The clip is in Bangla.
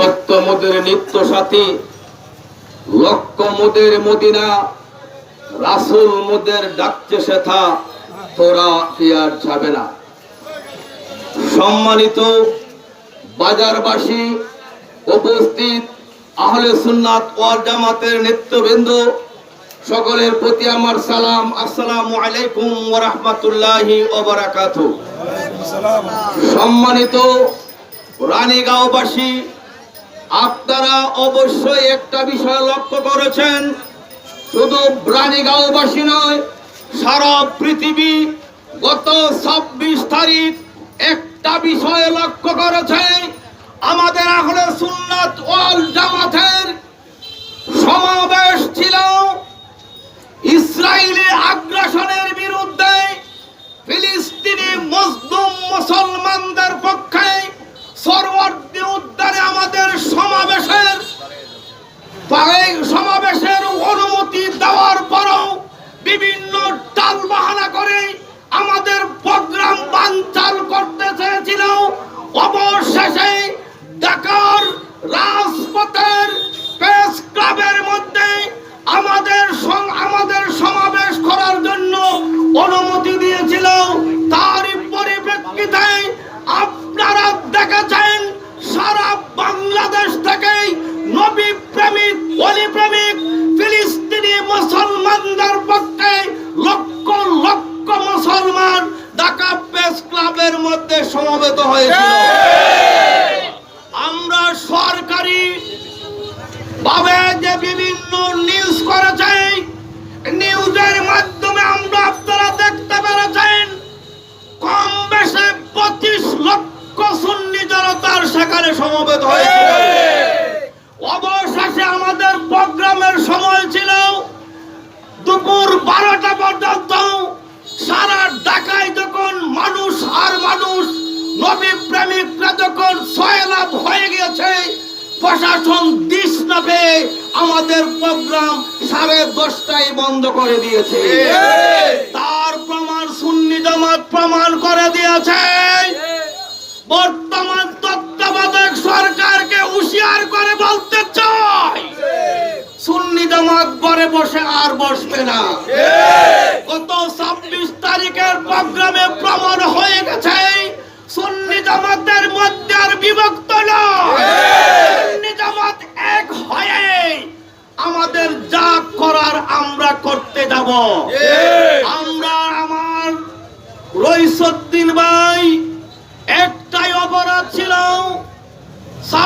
সত্য মোদের নিত্য সাথী, লক্ষ মোদের মদিনা, রাসূল মোদের ডাকছে সেথা, তোরা কি আর যাবে না। সম্মানিত বাজারবাসী, উপস্থিত আহলে সুন্নাত ওয়াল জামাতের নেতৃবৃন্দ, সকলের প্রতি আমার সালাম। আসসালামু আলাইকুম ওয়া রাহমাতুল্লাহি ওয়া বারাকাতুহু। সম্মানিত রানীগাঁওবাসী, আপনারা অবশ্যই একটা বিষয় লক্ষ্য করেছেন, শুধু রানীগাঁওবাসী নয়, সারা পৃথিবী গত 26 তারিখ একটা বিষয় লক্ষ্য করেছে, আমাদের আহলে সুন্নাত ওয়াল জামাতের সমাবেশ ছিল ইসরায়েলি আগ্রাসনের বিরুদ্ধে ফিলিস্তিনি মজলুম মুসলমানদের পক্ষে। সরওয়ার্দী উদ্যানে আমাদের সমাবেশের অনুমতি দেওয়ার পরও বিভিন্ন টালবাহানা করে আমাদের প্রোগ্রাম বানচাল করতে চেয়েছিল। অবশেষে ঢাকার রাজপথের প্রেস ক্লাবের মধ্যে আমাদের সমাবেশ করার জন্য অনুমতি দিয়েছিল। তার পরিপ্রেক্ষিতে আপনারা দেখেছেন সারা বাংলাদেশ থেকে নবী প্রেমিক, ওলি প্রেমিক, ফিলিস্তিনি মুসলমানদের পক্ষে লক্ষ লক্ষ মুসলমান ঢাকা প্রেস ক্লাবের মধ্যে সমবেত হয়েছিল। আমরা সরকারি ভাবে যে বিভিন্ন নিউজ করেছে, নিউজের মাধ্যমে আমরা আপনারা দেখতে পেরেছেন কম বেশি 25 লক্ষ সুন্নি জনতার সেখানে সমবেত হয়েছে। অবশেষে আমাদের প্রোগ্রামের সময় ছিল দুপুর 12টা পর্যন্ত। সারা ঢাকায় যখন মানুষ আর মানুষ, নবী প্রেমিকরা যখন সয়লাভ হয়ে গিয়েছে, প্রশাসন দিশ না পেয়ে আমাদের প্রোগ্রাম 10:30টায় বন্ধ করে দিয়েছে। তার প্রমাণ সুন্নি জামাত প্রমাণ করে দিয়েছে। বর্তমান তত্ত্বাবধায়ক সরকারকে হুঁশিয়ার করে বলতে চাই, সুন্নি জামাত ঘরে বসে আর বসবে না। গত 26 তারিখের প্রোগ্রামে প্রমাণ হয়ে গেছে সুন্নি জামাতের মধ্যে আর বিভক্ত নয়।